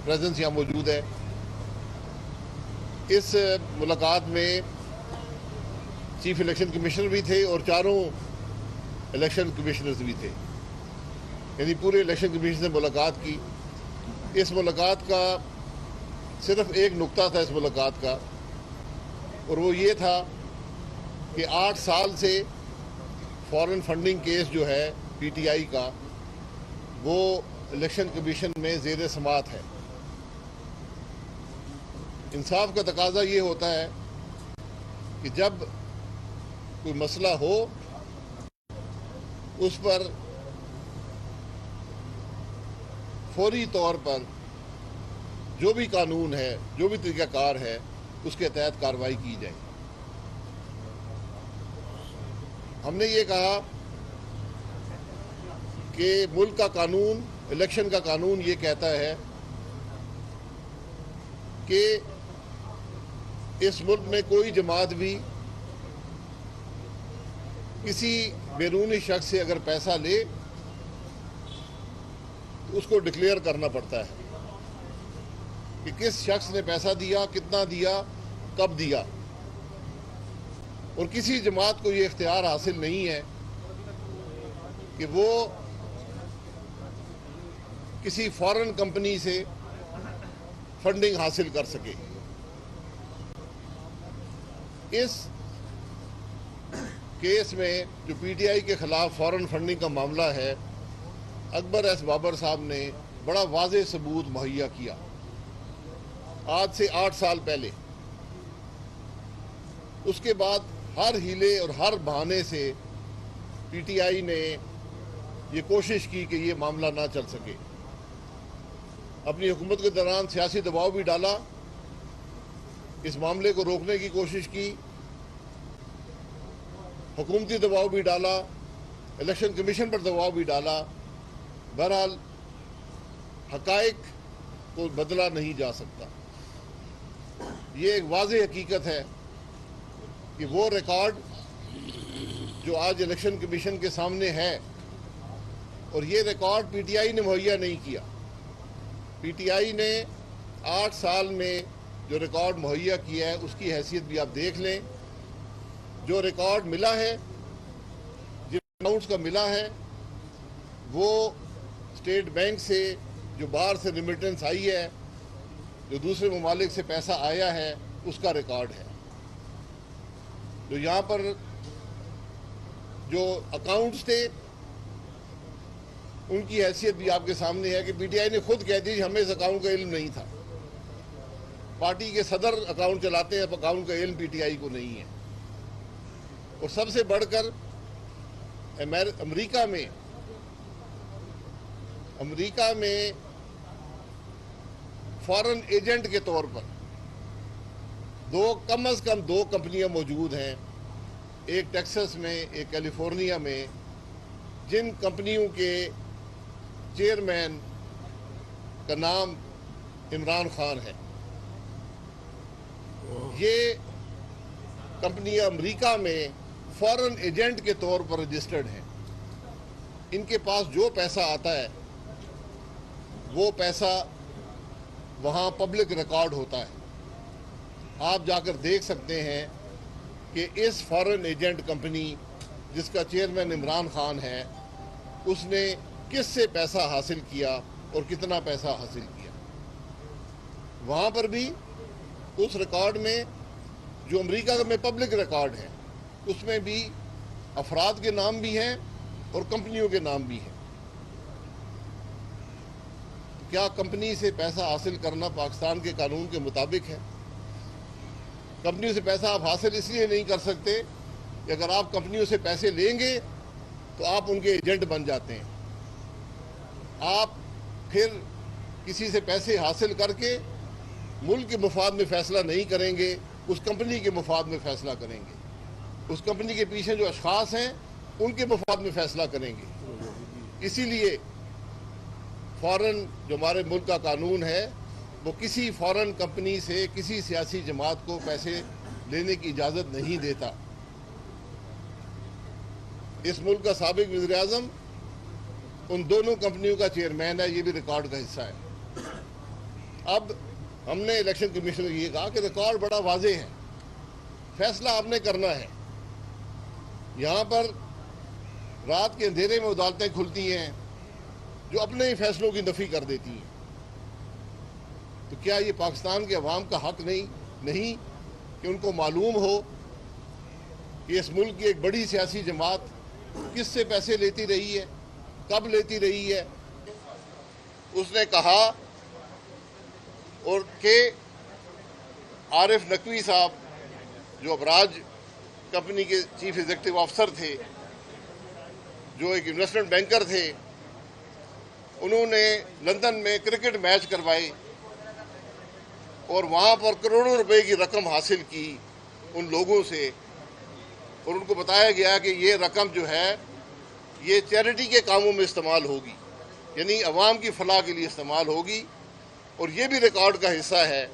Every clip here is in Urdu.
پریزنس یہاں موجود ہے. اس ملاقات میں چیف الیکشن کمشنر بھی تھے اور چاروں الیکشن کمشنرز بھی تھے, یعنی پورے الیکشن کمیشن سے ملاقات کی. اس ملاقات کا صرف ایک نقطہ تھا اس ملاقات کا, اور وہ یہ تھا کہ 8 سال سے فارن فنڈنگ کیس جو ہے پی ٹی آئی کا, وہ الیکشن کمیشن میں زیر سماعت ہے. انصاف کا تقاضا یہ ہوتا ہے کہ جب کوئی مسئلہ ہو اس پر فوری طور پر جو بھی قانون ہے, جو بھی طریقہ کار ہے, اس کے تحت کارروائی کی جائے. ہم نے یہ کہا کہ ملک کا قانون, الیکشن کا قانون یہ کہتا ہے کہ اس ملک میں کوئی جماعت بھی کسی بیرونی شخص سے اگر پیسہ لے تو اس کو ڈکلیئر کرنا پڑتا ہے کہ کس شخص نے پیسہ دیا, کتنا دیا, کب دیا. اور کسی جماعت کو یہ اختیار حاصل نہیں ہے کہ وہ کسی فارن کمپنی سے فنڈنگ حاصل کر سکے. اس کیس میں جو پی ٹی آئی کے خلاف فارن فنڈنگ کا معاملہ ہے, اکبر ایس بابر صاحب نے بڑا واضح ثبوت مہیا کیا آج سے 8 سال پہلے. اس کے بعد ہر ہیلے اور ہر بہانے سے پی ٹی آئی نے یہ کوشش کی کہ یہ معاملہ نہ چل سکے. اپنی حکومت کے دوران سیاسی دباؤ بھی ڈالا, اس معاملے کو روکنے کی کوشش کی, حکومتی دباؤ بھی ڈالا, الیکشن کمیشن پر دباؤ بھی ڈالا. بہرحال حقائق کو بدلا نہیں جا سکتا. یہ ایک واضح حقیقت ہے کہ وہ ریکارڈ جو آج الیکشن کمیشن کے سامنے ہے, اور یہ ریکارڈ پی ٹی آئی نے مہیا نہیں کیا. پی ٹی آئی نے 8 سال میں جو ریکارڈ مہیا کیا ہے اس کی حیثیت بھی آپ دیکھ لیں. جو ریکارڈ ملا ہے, جن اکاؤنٹس کا ملا ہے, وہ اسٹیٹ بینک سے جو باہر سے ریمیٹنس آئی ہے, جو دوسرے ممالک سے پیسہ آیا ہے, اس کا ریکارڈ ہے. جو یہاں پر جو اکاؤنٹس تھے ان کی حیثیت بھی آپ کے سامنے ہے کہ پی ٹی آئی نے خود کہہ دی ہمیں اس اکاؤنٹ کا علم نہیں تھا. پارٹی کے صدر اکاؤنٹ چلاتے ہیں, اکاؤنٹ کا علم پی ٹی آئی کو نہیں ہے. اور سب سے بڑھ کر امریکہ میں فارن ایجنٹ کے طور پر کم از کم 2 کمپنیاں موجود ہیں, ایک ٹیکسس میں, ایک کیلیفورنیا میں, جن کمپنیوں کے چیئرمین کا نام عمران خان ہے. یہ کمپنیاں امریکہ میں فارن ایجنٹ کے طور پر رجسٹرڈ ہیں. ان کے پاس جو پیسہ آتا ہے وہ پیسہ وہاں پبلک ریکارڈ ہوتا ہے. آپ جا کر دیکھ سکتے ہیں کہ اس فارن ایجنٹ کمپنی جس کا چیئرمین عمران خان ہے, اس نے کس سے پیسہ حاصل کیا اور کتنا پیسہ حاصل کیا. وہاں پر بھی اس ریکارڈ میں جو امریکہ میں پبلک ریکارڈ ہے اس میں بھی افراد کے نام بھی ہیں اور کمپنیوں کے نام بھی ہیں. کیا کمپنی سے پیسہ حاصل کرنا پاکستان کے قانون کے مطابق ہے؟ کمپنیوں سے پیسہ آپ حاصل اس لیے نہیں کر سکتے کہ اگر آپ کمپنیوں سے پیسے لیں گے تو آپ ان کے ایجنٹ بن جاتے ہیں. آپ پھر کسی سے پیسے حاصل کر کے ملک کے مفاد میں فیصلہ نہیں کریں گے, اس کمپنی کے مفاد میں فیصلہ کریں گے. اس کمپنی کے پیچھے جو اشخاص ہیں ان کے مفاد میں فیصلہ کریں گے. اسی لیے فارن جو ہمارے ملک کا قانون ہے وہ کسی فارن کمپنی سے کسی سیاسی جماعت کو پیسے لینے کی اجازت نہیں دیتا. اس ملک کا سابق وزیر اعظم ان دونوں کمپنیوں کا چیئرمین ہے, یہ بھی ریکارڈ کا حصہ ہے. اب ہم نے الیکشن کمیشن کو یہ کہا کہ ریکارڈ بڑا واضح ہے، فیصلہ آپ نے کرنا ہے۔ یہاں پر رات کے اندھیرے میں عدالتیں کھلتی ہیں جو اپنے ہی فیصلوں کی نفی کر دیتی ہیں، تو کیا یہ پاکستان کے عوام کا حق نہیں کہ ان کو معلوم ہو کہ اس ملک کی ایک بڑی سیاسی جماعت کس سے پیسے لیتی رہی ہے، کب لیتی رہی ہے؟ اس نے کہا اور کہ عارف نقوی صاحب جو ابراج کمپنی کے چیف ایگزیکٹو آفیسر تھے، جو ایک انویسٹمنٹ بینکر تھے، انہوں نے لندن میں کرکٹ میچ کروائے اور وہاں پر کروڑوں روپے کی رقم حاصل کی ان لوگوں سے، اور ان کو بتایا گیا کہ یہ رقم جو ہے یہ چیریٹی کے کاموں میں استعمال ہوگی، یعنی عوام کی فلاح کے لیے استعمال ہوگی۔ اور یہ بھی ریکارڈ کا حصہ ہے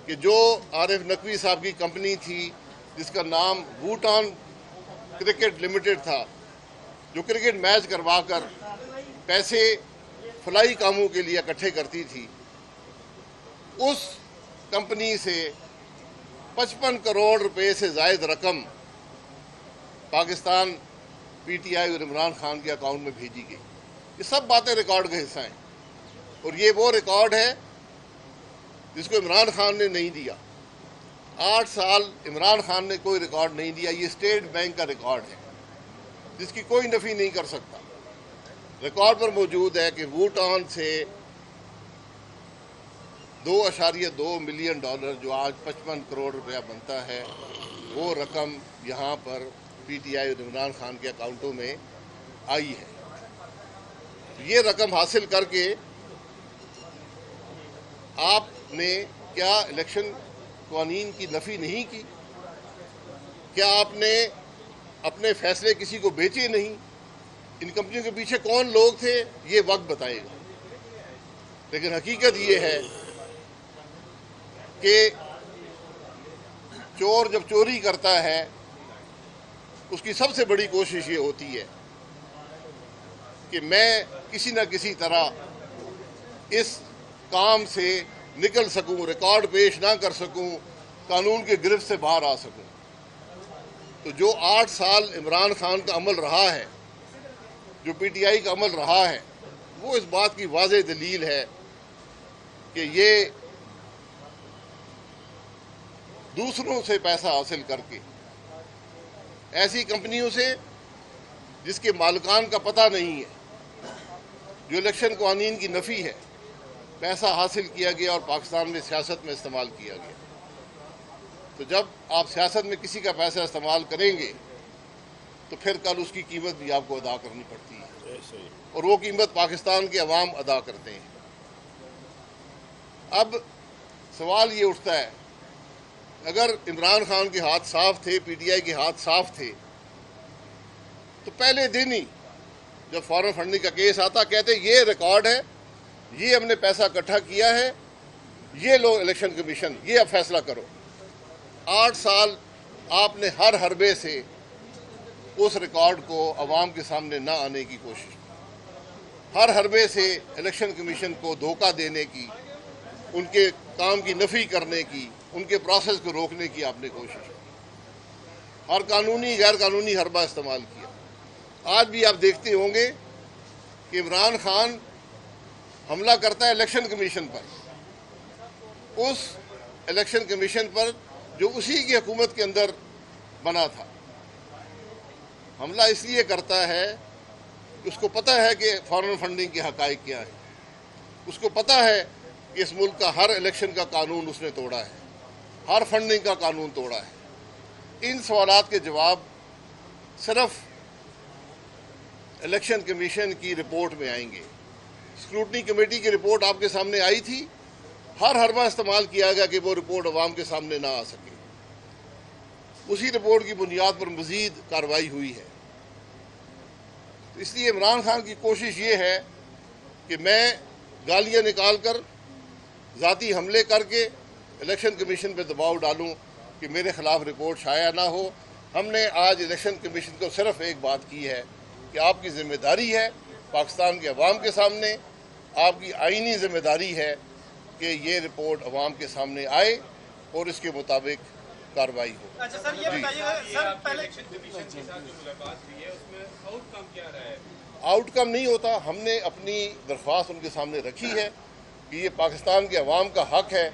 کہ جو عارف نقوی صاحب کی کمپنی تھی جس کا نام بھوٹان کرکٹ لمیٹڈ تھا، جو کرکٹ میچ کروا کر پیسے فلاحی کاموں کے لیے اکٹھے کرتی تھی، اس کمپنی سے 55 کروڑ روپے سے زائد رقم پاکستان پی ٹی آئی اور عمران خان کے اکاؤنٹ میں بھیجی گئی۔ یہ سب باتیں ریکارڈ کا حصہ ہیں، اور یہ وہ ریکارڈ ہے جس کو عمران خان نے نہیں دیا۔ 8 سال عمران خان نے کوئی ریکارڈ نہیں دیا، یہ اسٹیٹ بینک کا ریکارڈ ہے جس کی کوئی نفی نہیں کر سکتا۔ ریکارڈ پر موجود ہے کہ بھوٹان سے 2.2 ملین ڈالر جو آج 55 کروڑ روپیہ بنتا ہے، وہ رقم یہاں پر پی ٹی آئی اور عمران خان کے اکاؤنٹوں میں آئی ہے۔ یہ رقم حاصل کر کے آپ نے کیا الیکشن قوانین کی نفی نہیں کی؟ کیا آپ نے اپنے فیصلے کسی کو بیچے نہیں؟ ان کمپنیوں کے پیچھے کون لوگ تھے یہ وقت بتائے گا، لیکن حقیقت یہ ہے کہ چور جب چوری کرتا ہے اس کی سب سے بڑی کوشش یہ ہوتی ہے کہ میں کسی نہ کسی طرح اس کام سے نکل سکوں، ریکارڈ پیش نہ کر سکوں، قانون کے گرفت سے باہر آ سکوں۔ تو جو 8 سال عمران خان کا عمل رہا ہے، جو پی ٹی آئی کا عمل رہا ہے، وہ اس بات کی واضح دلیل ہے کہ یہ دوسروں سے پیسہ حاصل کر کے ایسی کمپنیوں سے جس کے مالکان کا پتہ نہیں ہے، جو الیکشن قوانین کی نفی ہے، پیسہ حاصل کیا گیا اور پاکستان میں سیاست میں استعمال کیا گیا۔ تو جب آپ سیاست میں کسی کا پیسہ استعمال کریں گے تو پھر کل اس کی قیمت بھی آپ کو ادا کرنی پڑتی ہے، اور وہ قیمت پاکستان کے عوام ادا کرتے ہیں۔ اب سوال یہ اٹھتا ہے، اگر عمران خان کے ہاتھ صاف تھے، پی ٹی آئی کے ہاتھ صاف تھے، تو پہلے دن ہی جب فارن فنڈنگ کا کیس آتا کہتے یہ ریکارڈ ہے، یہ ہم نے پیسہ اکٹھا کیا ہے، یہ لو الیکشن کمیشن، یہ اب فیصلہ کرو۔ 8 سال آپ نے ہر حربے سے اس ریکارڈ کو عوام کے سامنے نہ آنے کی کوشش کی، ہر حربے سے الیکشن کمیشن کو دھوکہ دینے کی، ان کے کام کی نفی کرنے کی، ان کے پروسیس کو روکنے کی آپ نے کوشش کی، ہر قانونی غیر قانونی حربہ استعمال کیا۔ آج بھی آپ دیکھتے ہوں گے کہ عمران خان حملہ کرتا ہے الیکشن کمیشن پر، اس الیکشن کمیشن پر جو اسی کی حکومت کے اندر بنا تھا۔ حملہ اس لیے کرتا ہے کہ اس کو پتہ ہے کہ فارن فنڈنگ کے حقائق کیا ہیں، اس کو پتہ ہے کہ اس ملک کا ہر الیکشن کا قانون اس نے توڑا ہے، ہر فنڈنگ کا قانون توڑا ہے۔ ان سوالات کے جواب صرف الیکشن کمیشن کی رپورٹ میں آئیں گے۔ اسکروٹنی کمیٹی کی رپورٹ آپ کے سامنے آئی تھی، ہر حربہ استعمال کیا گیا کہ وہ رپورٹ عوام کے سامنے نہ آ سکے۔ اسی رپورٹ کی بنیاد پر مزید کارروائی ہوئی ہے۔ تو اس لیے عمران خان کی کوشش یہ ہے کہ میں گالیاں نکال کر، ذاتی حملے کر کے الیکشن کمیشن پہ دباؤ ڈالوں کہ میرے خلاف رپورٹ شائع نہ ہو۔ ہم نے آج الیکشن کمیشن کو صرف ایک بات کی ہے کہ آپ کی ذمہ داری ہے پاکستان کے عوام کے سامنے، آپ کی آئینی ذمہ داری ہے کہ یہ رپورٹ عوام کے سامنے آئے اور اس کے مطابق کارروائی ہو۔ اچھا سر یہ بتائیے سر پہلے آؤٹ کم نہیں ہوتا، ہم نے اپنی درخواست ان کے سامنے رکھی ہے کہ یہ پاکستان کے عوام کا حق ہے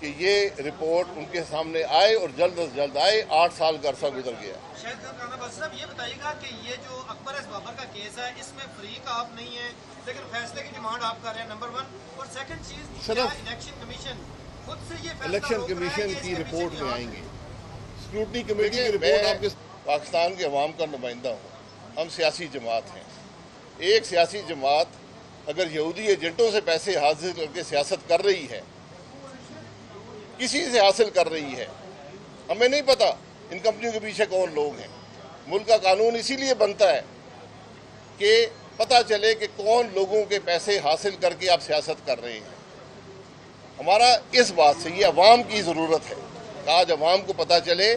کہ یہ رپورٹ ان کے سامنے آئے اور جلد از جلد آئے۔ 8 سال کا عرصہ گزر گیا۔ شاید رانا بخش صاحب یہ بتائیے گا کہ یہ جو اکبر ایس بابر کا کیس ہے اس میں فریق آپ نہیں ہیں لیکن فیصلے کی ڈیمانڈ آپ کر رہے ہیں، نمبر 1، اور سیکنڈ چیز کیا الیکشن کمیشن خود سے یہ فیصلہ الیکشن روک رہا ہے کمیشن کہ کی اس کے رپورٹ پیچھے میں آئیں گے، اسکروٹنی کمیٹی کی رپورٹ آپ کے پاکستان کے عوام کا نمائندہ ہوں۔ ہم سیاسی جماعت ہیں۔ ایک سیاسی جماعت اگر یہودی ایجنٹوں سے پیسے حاصل کر کے سیاست کر رہی ہے، کسی سے حاصل کر رہی ہے، ہمیں نہیں پتا ان کمپنیوں کے پیچھے کون لوگ ہیں۔ ملک کا قانون اسی لیے بنتا ہے کہ پتہ چلے کہ کون لوگوں کے پیسے حاصل کر کے آپ سیاست کر رہے ہیں۔ ہمارا اس بات سے یہ عوام کی ضرورت ہے کہ آج عوام کو پتہ چلے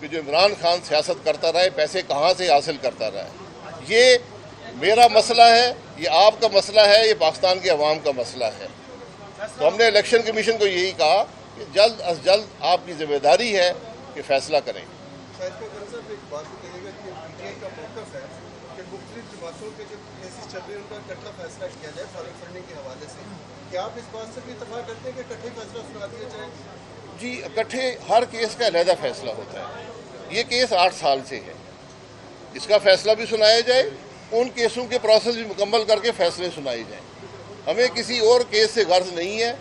کہ جو عمران خان سیاست کرتا رہے پیسے کہاں سے حاصل کرتا رہا ہے۔ یہ میرا مسئلہ ہے، یہ آپ کا مسئلہ ہے، یہ پاکستان کے عوام کا مسئلہ ہے۔ تو ہم نے الیکشن کمیشن کو یہی کہا کہ جلد از جلد آپ کی ذمہ داری ہے کہ فیصلہ کریں۔ شاید صاحب ایک بات کہیے گا کہ پی ٹی آئی کا موقف ہے کہ مختلف جماعتوں کے جو کیسز چل رہے ہیں ان کا اکٹھا فیصلہ کیا جائے فارغ فنڈنگ کے حوالے سے، کیا آپ اس بات سے بھی اتفاق کرتے ہیں کہ اکٹھے فیصلہ سنا دیا جائے؟ جی، اکٹھے ہر کیس کا علیحدہ فیصلہ ہوتا ہے۔ یہ کیس 8 سال سے ہے، اس کا فیصلہ بھی سنایا جائے، ان کیسوں کے پروسیس بھی مکمل کر کے فیصلے سنائے جائیں۔ ہمیں کسی اور کیس سے غرض نہیں ہے،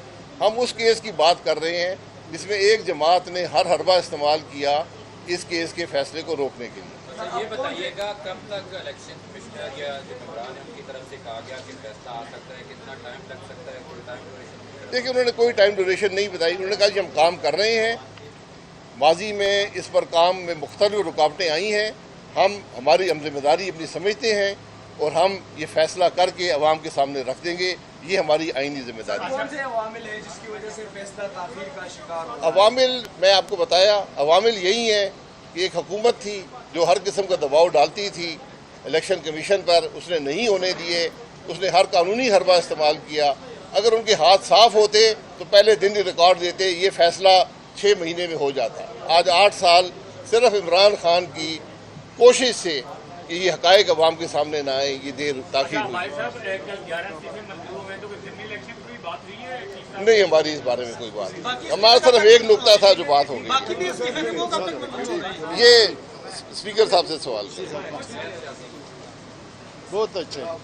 ہم اس کیس کی بات کر رہے ہیں جس میں ایک جماعت نے ہر حربہ استعمال کیا اس کیس کے فیصلے کو روکنے کے لیے۔ یہ بتائیے گا کب تک الیکشن کمشنر یا جو ممبران ہیں ان کی طرف سے کہا گیا کہ فیصلہ آ سکتا ہے، کتنا ٹائم لگ سکتا ہے، کوئی ٹائم ڈیوریشن؟ دیکھیں، انہوں نے کوئی ٹائم ڈیوریشن نہیں بتائی۔ انہوں نے کہا کہ ہم کام کر رہے ہیں، ماضی میں اس پر کام میں مختلف رکاوٹیں آئی ہیں، ہماری ذمہ داری اپنی سمجھتے ہیں اور ہم یہ فیصلہ کر کے عوام کے سامنے رکھ دیں گے، یہ ہماری آئینی ذمہ داری ہے۔ کون سے عوامل ہیں جس کی وجہ سے فیصلہ تاخیر کا شکار ہو؟ عوامل میں آپ کو بتایا، عوامل یہی ہیں کہ ایک حکومت تھی جو ہر قسم کا دباؤ ڈالتی تھی الیکشن کمیشن پر، اس نے نہیں ہونے دیے، اس نے ہر قانونی حربہ استعمال کیا۔ اگر ان کے ہاتھ صاف ہوتے تو پہلے دن ہی ریکارڈ دیتے، یہ فیصلہ 6 مہینے میں ہو جاتا۔ آج 8 سال صرف عمران خان کی کوشش سے کہ یہ حقائق عوام کے سامنے نہ آئیں، یہ دیر تاخیر ہوئی۔ نہیں، ہماری اس بارے میں کوئی بات نہیں، ہمارا صرف ایک نقطہ تھا جو بات ہو گئی۔ باقی بھی اس کے وہ کب تک منظور ہو رہے ہیں؟ یہ اسپیکر صاحب سے سوال ہے۔ بہت اچھا۔